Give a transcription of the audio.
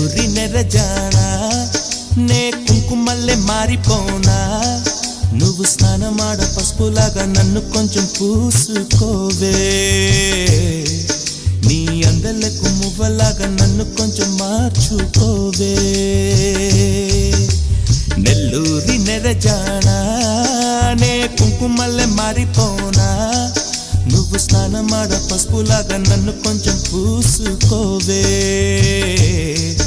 నెల్లూరి నెరజానా నే కుంకుమల్లె మారిపోనా నువ్వు స్నానమాడ పసుపులాగా నన్ను కొంచెం పూసుకోవే నీ అందలకు మువ్వలాగా నన్ను కొంచెం మార్చుకోవే నెల్లూరి నెరజానా నే కుంకుమల్లె మారిపోనా నువ్వు స్నానమాడ పసుపులాగా నన్ను కొంచెం పూసుకోవే